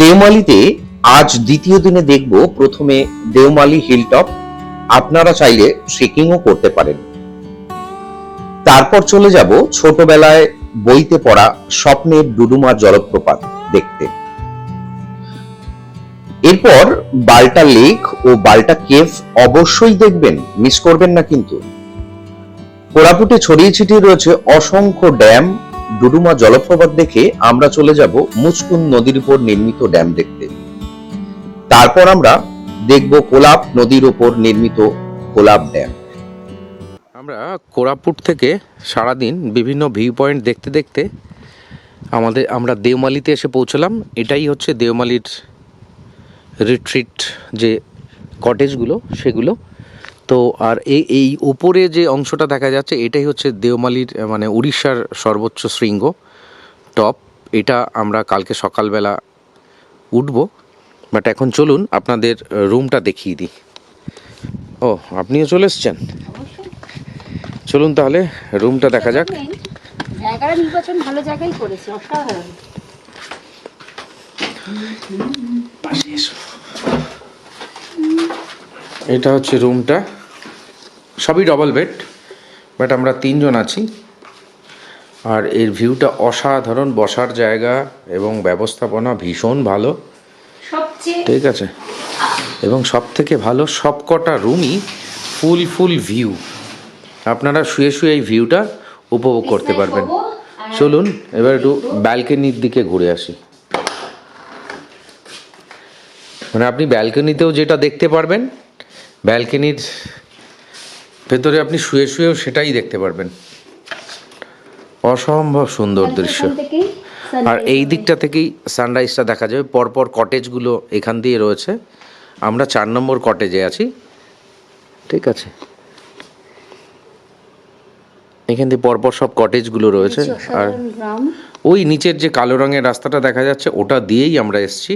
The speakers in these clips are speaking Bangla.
দেওমালিতে আজ দ্বিতীয় দিনে দেখব প্রথমে দেওমালি হিলটপ। আপনারা চাইলে ট্রেকিংও করতে পারেন। তারপর চলে যাব ছোটবেলায় বইতে পড়া স্বপ্নের ডুডুমা জলপ্রপাত দেখতে। এরপর বাল্টা লেক ও বাল্টা কেভ অবশ্যই দেখবেন, মিস করবেন না কিন্তু। কোরাপুটে ছড়িয়ে ছিটিয়ে রয়েছে অসংখ্য ড্যাম। ডুডুমা জলপ্রপাত দেখে আমরা চলে যাব মুচকুন্দ নদীর উপর নির্মিত ড্যাম দেখতে। তারপর আমরা দেখব কোলাব নদীর উপর নির্মিত কোলাব ড্যাম। আমরা কোরাপুট থেকে সারাদিন বিভিন্ন ভিউ পয়েন্ট দেখতে দেখতে আমরা দেওমালিতে এসে পৌঁছলাম। এটাই হচ্ছে দেওমালির রিট্রিট যে কটেজগুলো সেগুলো। তো আর এই উপরে যে অংশটা দেখা যাচ্ছে এটাই হচ্ছে দেওমালির মানে উড়িষ্যার সর্বোচ্চ শৃঙ্গ টপ। এটা আমরা কালকে সকালবেলা উঠব, বাট এখন চলুন আপনাদের রুমটা দেখিয়ে দিই। ও, আপনিও চলে এসছেন? চলুন তাহলে রুমটা দেখা যাক। জায়গাটা নির্বাচন ভালো জায়গায় করেছে, অসাধারণ। এটা হচ্ছে রুমটা, সবই ডবল বেড, বাট আমরা তিনজন আছি। আর এর ভিউটা অসাধারণ, বসার জায়গা এবং ব্যবস্থাপনা ভীষণ ভালো, ঠিক আছে। এবং সব থেকে ভালো, সবকটা রুমই ফুল ভিউ। আপনারা শুয়ে শুয়ে এই ভিউটা উপভোগ করতে পারবেন। চলুন এবার একটু ব্যালকনির দিকে ঘুরে আসি। মানে আপনি ব্যালকনিতেও যেটা দেখতে পারবেন, ব্যালকনির ভেতরে আপনি শুয়ে শুয়েও সেটাই দেখতে পারবেন। অসম্ভব সুন্দর দৃশ্য। আর এই দিকটা থেকেই সানরাইজটা দেখা যাবে। পরপর কটেজগুলো এখান দিয়ে রয়েছে। আমরা 4 নম্বর কটেজে আছি, ঠিক আছে। এখান দিয়ে পরপর সব কটেজগুলো রয়েছে। আর ওই নিচের যে কালো রঙের রাস্তাটা দেখা যাচ্ছে ওটা দিয়েই আমরা এসছি।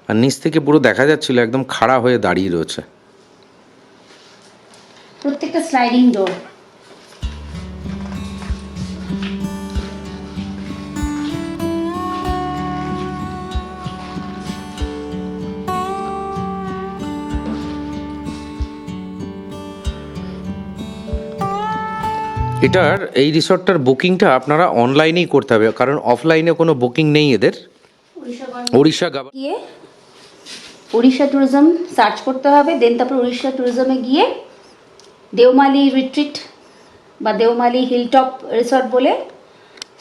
আর নিচ থেকে পুরো দেখা যাচ্ছিল একদম খাড়া হয়ে দাঁড়িয়ে রয়েছে। প্রত্যেকটা স্লাইডিং ডোর। এটার এই রিসর্টটার বুকিংটা আপনারা অনলাইনেই করতে হবে, কারণ অফলাইনে কোনো বুকিং নেই এদের। উড়িষ্যা ট্যুরিজম সার্চ করতে হবে, দেন তারপর উড়িষ্যা ট্যুরিজমে গিয়ে দেওমালি রিট্রিট বা দেওমালি হিলটপ রিসর্ট বলে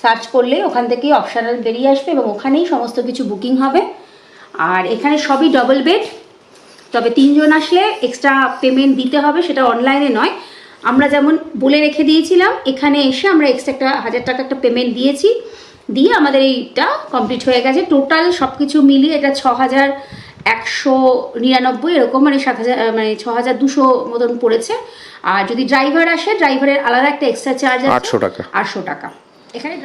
সার্চ করলে ওখান থেকেই অপশনাল বেরিয়ে আসবে এবং ওখানেই সমস্ত কিছু বুকিং হবে। আর এখানে সবই ডবল বেড, তবে 3 জন আসলে এক্সট্রা পেমেন্ট দিতে হবে, সেটা অনলাইনে নয়। আমরা যেমন বলে রেখে দিয়েছিলাম, এখানে এসে আমরা এক্সট্রা একটা 1000 টাকা একটা পেমেন্ট দিয়েছি, দিয়ে আমাদের এইটা কমপ্লিট হয়ে গেছে। টোটাল সব কিছু মিলিয়ে এটা 6199 এরকম, মানে 7000 মানে 6200 মতন পড়েছে। আর যদি ড্রাইভার আসে, ড্রাইভারের আলাদা একটা এক্সট্রা চার্জ আছে 800 টাকা। 800 টাকা এখানে।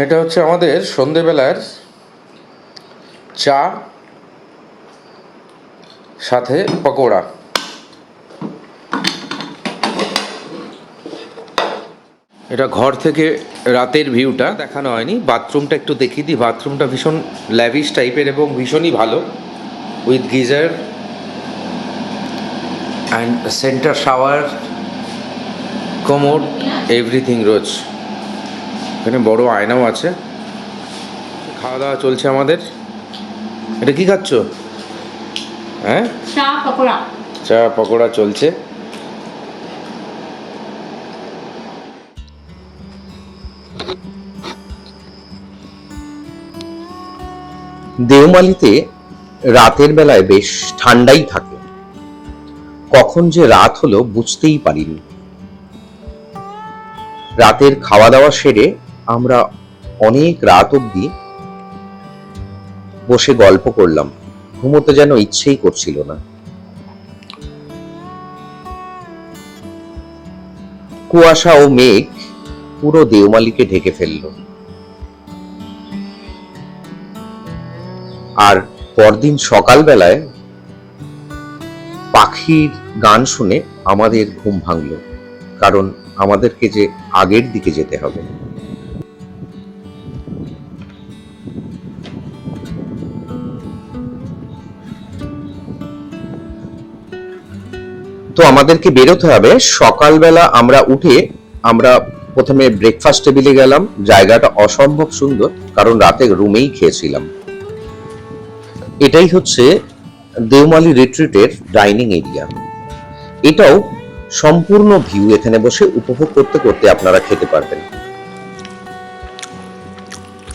এটা হচ্ছে আমাদের সন্ধেবেলার চা, সাথে পকোড়া। এটা ঘর থেকে রাতের ভিউটা দেখানো হয়নি। বাথরুমটা একটু দেখিয়ে দিই। বাথরুমটা ভীষণ ল্যাভিশ টাইপের এবং ভীষণই ভালো, with geyser and centre shower, commode, everything রয়েছে। এখানে বড় আয়নাও আছে। খাওয়া দাওয়া চলছে আমাদের। এটা কি খাচ্ছ? হ্যাঁ, চা পকোড়া চলছে। দেওমালিতে রাতের বেলায় বেশ ঠান্ডাই থাকে। কখন যে রাত হলো বুঝতেই পারিনি। রাতের খাওয়া দাওয়া সেরে আমরা অনেক রাত অবধি বসে গল্প করলাম। ঘুমোতে যেন ইচ্ছেই করছিল না। কুয়াশা ও মেঘ পুরো দেওমালিকে ঢেকে ফেলল। আর পরদিন সকালবেলায় পাখির গান শুনে আমাদের ঘুম ভাঙল, কারণ আমাদেরকে যে আগের দিকে যেতে হবে। তো আমাদেরকে বেরোতে হবে। সকালবেলা আমরা উঠে আমরা প্রথমে ব্রেকফাস্ট টেবিলে গেলাম। জায়গাটা অসম্ভব সুন্দর, কারণ রাতে রুমেই খেয়েছিলাম। এটাই হচ্ছে দেওমালি রিট্রিটের ডাইনিং এরিয়া। এটাও সম্পূর্ণ ভিউ, এখানে বসে উপভোগ করতে করতে আপনারা খেতে পারবেন।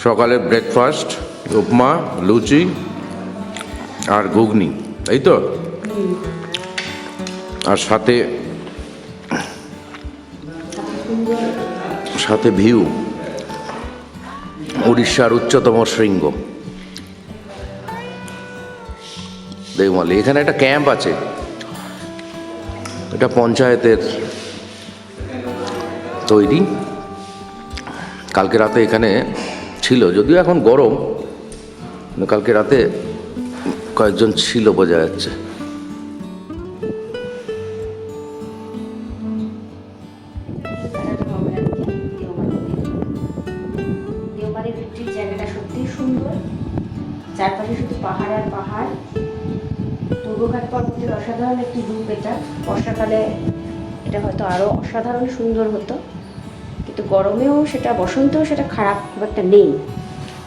সকালে ব্রেকফাস্ট, উপমা, লুচি আর ঘুগনি, তাই তো? আর সাথে সাথে ভিউ, উড়িষ্যার উচ্চতম শৃঙ্গ দেওমালি। এখানে একটা ক্যাম্প আছে, এটা পঞ্চায়েতের তৈরি। কালকে রাতে এখানে ছিল, যদিও এখন গরম, কালকে রাতে কয়েকজন ছিল বোঝা যাচ্ছে। দেওমালি রিট্রিট জায়গাটা সত্যি সুন্দর, চারপাশে শুধু পাহাড় আর পাহাড়। দুর্গঘাট পর্বতের অসাধারণ একটি রূপ এটা। বর্ষাকালে এটা হয়তো আরও অসাধারণ সুন্দর হতো, কিন্তু গরমেও সেটা, বসন্তেও সেটা খারাপ খুব একটা নেই।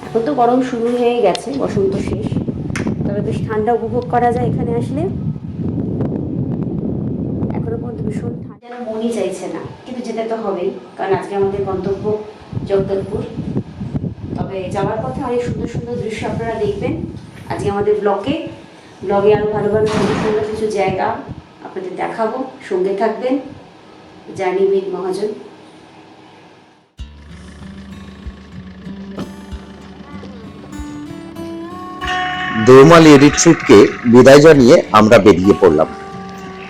এখন তো গরম শুরু হয়ে গেছে, বসন্ত শেষ, তবে বেশ ঠান্ডা উপভোগ করা যায় এখানে আসলে। এখনো পর্যন্ত ভীষণ ঠান্ডা, যেন মনই চাইছে না, কিন্তু যেতে তো হবেই, কারণ আজকে আমাদের গন্তব্য জগদলপুর। তবে যাওয়ার পথে অনেক সুন্দর সুন্দর দৃশ্য আপনারা দেখবেন আজকে আমাদের ব্লগে আরও ভালো ভালো সুন্দর সুন্দর কিছু জায়গা আপনাদের দেখাবো। সঙ্গে থাকবেন জার্নি উইথ মহাজন। দেওমালি রিট্রিটকে বিদায় জানিয়ে আমরা বেরিয়ে পড়লাম।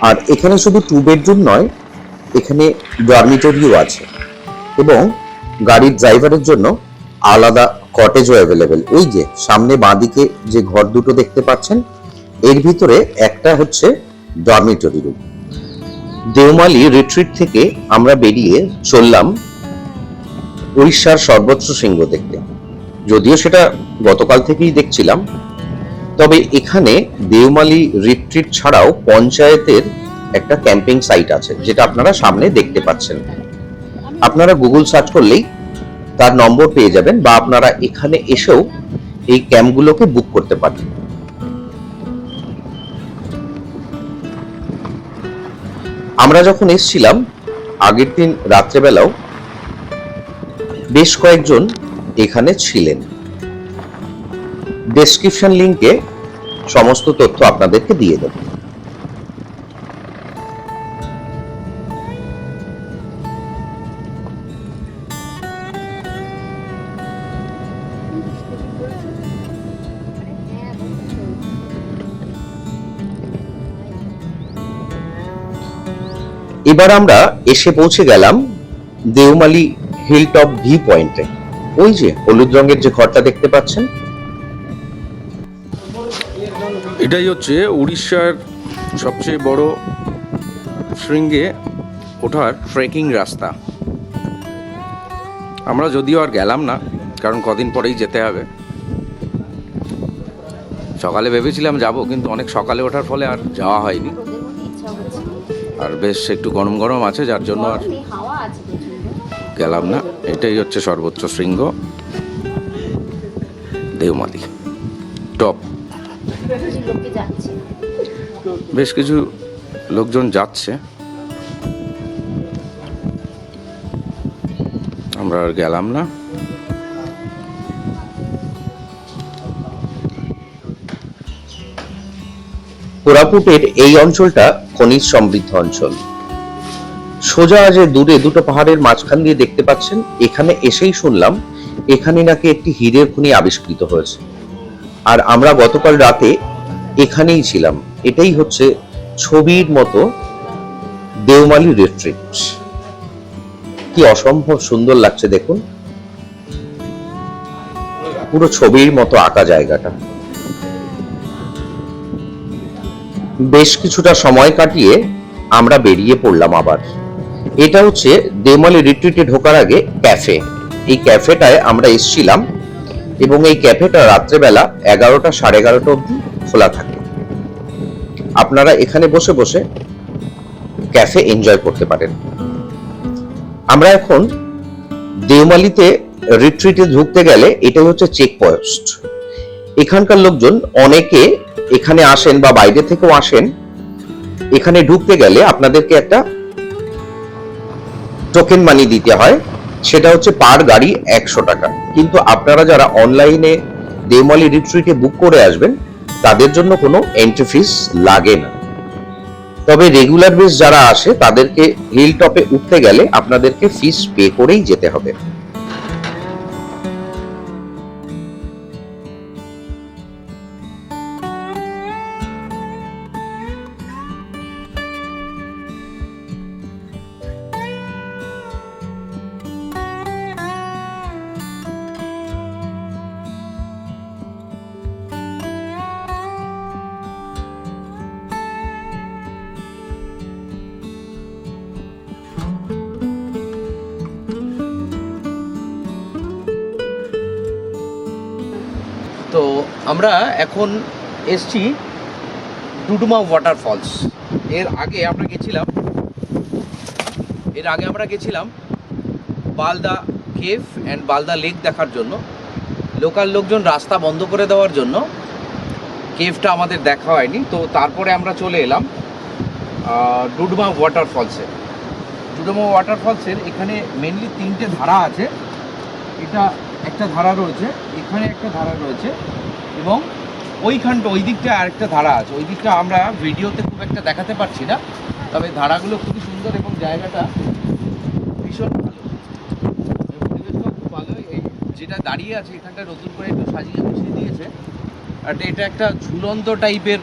আর এখানে শুধু 2 বেডরুম নয়, এখানে ডরমিটরিও আছে এবং গাড়ির ড্রাইভারের জন্য আলাদা কটেজও অ্যাভেলেবেল। ওই যে সামনে বাঁদিকে যে ঘর দুটো দেখতে পাচ্ছেন, এর ভিতরে একটা হচ্ছে ডরমিটরি রুম। দেওমালি রিট্রিট থেকে আমরা বেরিয়ে চললাম উড়িষ্যার সর্বোচ্চ শৃঙ্গ দেখতে। যদিও সেটা গতকাল থেকেই দেখছিলাম, তবে এখানে দেওমালি রিট্রিট ছাড়াও পঞ্চায়েতের একটা ক্যাম্পিং সাইট আছে, যেটা আপনারা সামনে দেখতে পাচ্ছেন। আপনারা গুগল সার্চ করলেই তার নম্বর পেয়ে যাবেন, বা আপনারা এখানে এসেও এই ক্যাম্পগুলোকে বুক করতে পারেন। আমরা যখন এসেছিলাম আগের দিন রাত্রেবেলাও বেশ কয়েকজন এখানে ছিলেন। ডেসক্রিপশন লিংকে সমস্ত তথ্য আপনাদেরকে দিয়ে দেব। এবার আমরা এসে পৌঁছে গেলাম দেওমালি হিলটপ ভিউ পয়েন্টে। ওই যে হলুদ রঙের যে ঘরটা দেখতে পাচ্ছেন, এটাই হচ্ছে উড়িষ্যার সবচেয়ে বড় শৃঙ্গে ওঠার ট্রেকিং রাস্তা। আমরা যদিও আর গেলাম না, কারণ কদিন পরেই যেতে হবে। সকালে ভেবেছিলাম যাব, কিন্তু অনেক সকালে ওঠার ফলে আর যাওয়া হয়নি। আর বেশ একটু গরম গরম আছে, যার জন্য আর গেলাম না। এটাই হচ্ছে সর্বোচ্চ শৃঙ্গ দেওমালি টপ। বেশ কিছু লোকজন যাচ্ছে, আমরা আর গেলাম না। কোরাপুটের এই অঞ্চলটা খনিজ সমৃদ্ধ অঞ্চল। সোজা যে দূরে দুটো পাহাড়ের মাঝখান দিয়ে দেখতে পাচ্ছেন, এখানে এসেই শুনলাম এখানে নাকি একটি হীরের খনি আবিষ্কৃত হয়েছে। আর আমরা গতকাল রাতে এখানেই ছিলাম। এটাই হচ্ছে ছবির মতো দেওমালি রিট্রিট। কি অসম্ভব সুন্দর লাগছে দেখুন, পুরো ছবির মতো আঁকা জায়গাটা। বেশ কিছুটা সময় কাটিয়ে আমরা বেরিয়ে পড়লাম আবার। এটা হচ্ছে দেওমালি রিট্রিটে ঢোকার আগে ক্যাফে। এই ক্যাফেটায় আমরা এসেছিলাম এবং এই ক্যাফেটা রাত্রেবেলা 11টা 11:30 অবধি খোলা থাকে। আপনারা এখানে বসে বসে ক্যাফে এনজয় করতে পারেন। আমরা এখন দেওমালিতে রিট্রিটে ঢুকতে গেলে এটাই হচ্ছে চেকপোস্ট। এখানকার লোকজন অনেকে এখানে আসেন বা বাইরে থেকেও আসেন। এখানে ঢুকতে গেলে আপনাদেরকে একটা টোকেন মানি দিতে হয়, সেটা হচ্ছে পার গাড়ি 100 টাকা। কিন্তু আপনারা যারা অনলাইনে দেওমালি রিট্রিটে বুক করে আসবেন তাদের জন্য কোনো এন্ট্রি ফিস লাগে না। তবে রেগুলার বেস যারা আসে তাদেরকে হিল টপে উঠতে গেলে আপনাদেরকে ফিস পে করেই যেতে হবে। তো আমরা এখন এসছি ডুডুমা ওয়াটারফলস। এর আগে আমরা গেছিলাম বালদা কেভ অ্যান্ড বালদা লেক দেখার জন্য। লোকাল লোকজন রাস্তা বন্ধ করে দেওয়ার জন্য কেভটা আমাদের দেখা হয়নি। তো তারপরে আমরা চলে এলাম ডুডুমা ওয়াটারফলসে। ডুডুমা ওয়াটারফলসের এখানে মেনলি 3টে ধারা আছে। এটা একটা ধারা রয়েছে, এখানে একটা ধারা রয়েছে, এবং ওই দিকটা আরেকটা ধারা আছে। ওই দিকটা আমরা ভিডিওতে খুব একটা দেখাতে পারছি না, তবে ধারাগুলো খুবই সুন্দর এবং জায়গাটা ভীষণ ভালো, পরিবেশটা খুব ভালো। এই যেটা দাঁড়িয়ে আছে এখানটা নতুন করে একটু সাজিয়ে গুছিয়ে দিয়েছে। আর এটা একটা ঝুলন্ত টাইপের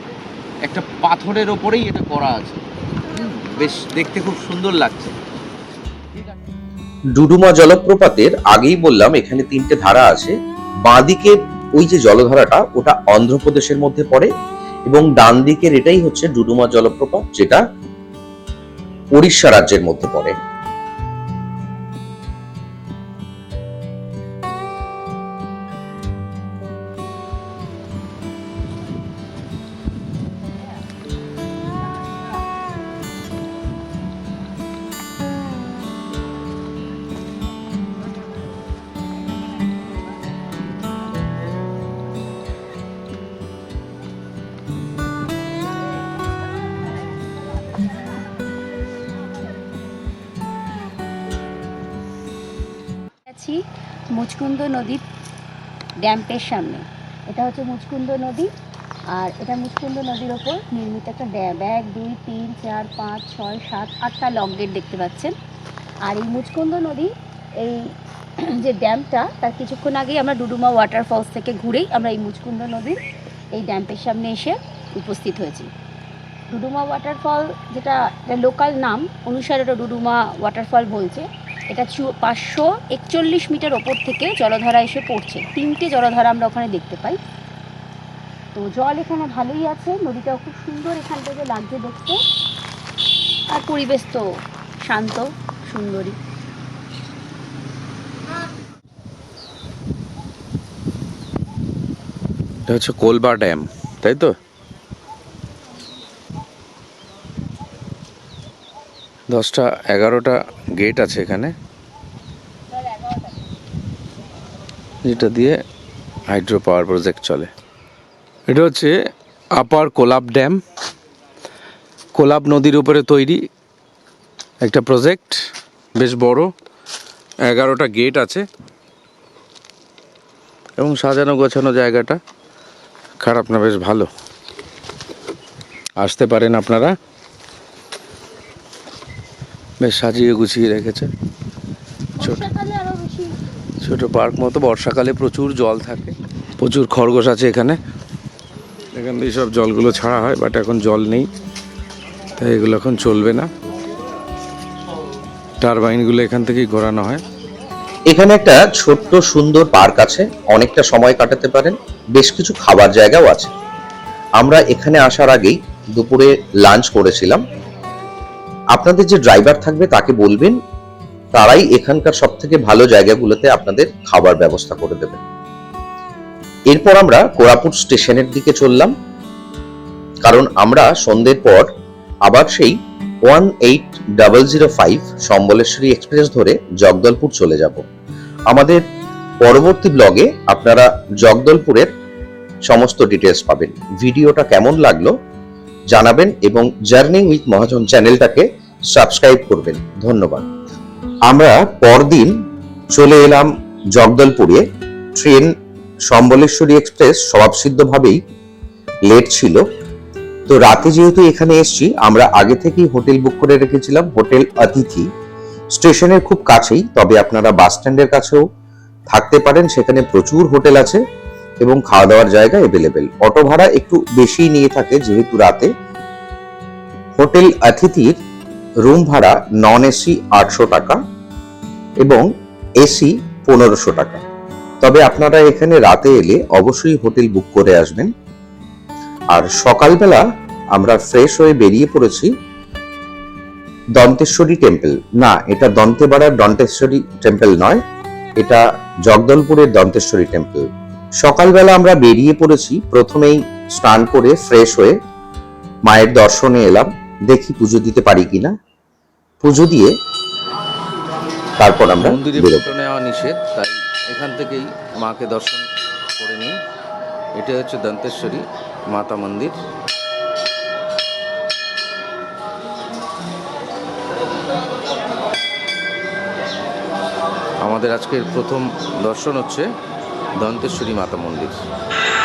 একটা পাথরের ওপরেই এটা করা আছে, বেশ দেখতে খুব সুন্দর লাগছে। ডুডুমা জলপ্রপাতের আগেই বললাম এখানে 3টে ধারা আছে। বাঁদিকে ওই যে জলধারাটা ওটা অন্ধ্রপ্রদেশের মধ্যে পড়ে, এবং ডান দিকের এটাই হচ্ছে ডুডুমা জলপ্রপাত, যেটা উড়িষ্যা রাজ্যের মধ্যে পড়ে। আছি মুচকুন্দ নদীর ড্যাম্পের সামনে। এটা হচ্ছে মুচকুন্দ নদী, আর এটা মুচকুন্দ নদীর ওপর নির্মিত একটা ড্যাম। 1 2 3 4 5 6 7 8টা লক গেট দেখতে পাচ্ছেন। আর এই মুচকুন্দ নদী এই যে ড্যামটা, তার কিছুক্ষণ আগেই আমরা ডুডুমা ওয়াটারফলস থেকে ঘুরেই আমরা এই মুচকুন্দ নদীর এই ড্যাম্পের সামনে এসে উপস্থিত হয়েছি। ডুডুমা ওয়াটারফল যেটা লোকাল নাম অনুসারে এটা ডুডুমা ওয়াটারফল বলছে। এটা 541 মিটার ওপর থেকে জলধারা এসে পড়ছে। 3টে জলধারা আমরা ওখানে দেখতে পাই। তো জল এখানে ভালোই আছে, নদীটাও খুব সুন্দর এখান থেকে লাগছে দেখতে, আর পরিবেশ তো শান্ত সুন্দরী। এটা হচ্ছে কোলবা ড্যাম, তাই তো? 10টা 11টা গেট আছে এখানে, যেটা দিয়ে হাইড্রো পাওয়ার প্রজেক্ট চলে। এটা হচ্ছে আপার কোলাব ড্যাম, কোলাব নদীর উপরে তৈরি একটা প্রজেক্ট, বেশ বড়। 11টা গেট আছে এবং সাজানো গোছানো জায়গাটা খারাপ না, বেশ ভালো। আসতে পারেন আপনারা, বেশ সাজিয়ে গুছিয়ে রেখেছে। ছোট পার্ক মতো। বর্ষাকালে প্রচুর জল থাকে, প্রচুর খরগোশ আছে এখানে। এখান থেকে সব জলগুলো ছাড়া হয়, বাট এখন জল নেই, তাই এগুলো এখন চলবে না। টারবাইনগুলো এখান থেকেই ঘোরানো হয়। এখানে একটা ছোট্ট সুন্দর পার্ক আছে, অনেকটা সময় কাটাতে পারেন, বেশ কিছু খাবার জায়গাও আছে। আমরা এখানে আসার আগেই দুপুরে লাঞ্চ করেছিলাম। আপনাদের যে ড্রাইভার থাকবে তাকে বলবেন, তারাই এখানকার সব থেকে ভালো জায়গাগুলোতে আপনাদের খাবার ব্যবস্থা করে দেবে। এরপর আমরা কোরাপুট স্টেশনের দিকে চললাম, কারণ আমরা সন্ধ্যের পর আবার সেই 18005 সম্বলেশ্বরী এক্সপ্রেস ধরে জগদলপুর চলে যাব। আমাদের পরবর্তী ব্লগে আপনারা জগদলপুরের সমস্ত ডিটেলস পাবেন। ভিডিওটা কেমন লাগলো জানাবেন এবং জার্নি উইথ মহাজন চ্যানেলটাকে সাবস্ক্রাইব করবেন। ধন্যবাদ। আমরা পরদিন চলে এলাম জগদলপুরে। ট্রেন সম্বলেশ্বরী এক্সপ্রেস স্বভাবসিদ্ধভাবেই লেট ছিল, তো রাতে যেহেতু এখানে এসেছি আমরা আগে থেকেই হোটেল বুক করে রেখেছিলাম, হোটেল অতিথি। স্টেশনের খুব কাছেই, তবে আপনারা বাস স্ট্যান্ডের কাছেও থাকতে পারেন, সেখানে প্রচুর হোটেল আছে এবং খাওয়া দাওয়ার জায়গা এভেলেবেল। অটো ভাড়া একটু বেশি নিয়ে থাকে যেহেতু রাতে। হোটেল অতিথির রুম ভাড়া নন এসি 800 টাকা এবং এসি 1500 টাকা। তবে আপনারা এখানে রাতে এলে অবশ্যই হোটেল বুক করে আসবেন। আর সকালবেলা আমরা ফ্রেশ হয়ে বেরিয়ে পড়েছি দন্তেশ্বরী টেম্পল। না, এটা দন্তেবাড়ার দন্তেশ্বরী টেম্পল নয়, এটা জগদলপুরের দন্তেশ্বরী টেম্পল। সকালবেলা আমরা বেরিয়ে পড়েছি, প্রথমেই স্নান করে ফ্রেশ হয়ে মায়ের দর্শনে এলাম। দেখি পুজো দিতে পারি কিনা। পুজো দিয়ে তারপর আমরা মন্দিরে বেরোবো। ফটো নেওয়া নিষেধ, তাই এখান থেকেই মাকে দর্শন করে নিই। এটা হচ্ছে দন্তেশ্বরী মাতা মন্দির। আমাদের আজকের প্রথম দর্শন হচ্ছে দন্তেশ্বরী মাতা মন্দির।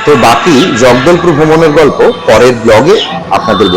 তো বাকি জগদলপুর ভ্রমণের গল্প পরের ব্লগে আপনাদের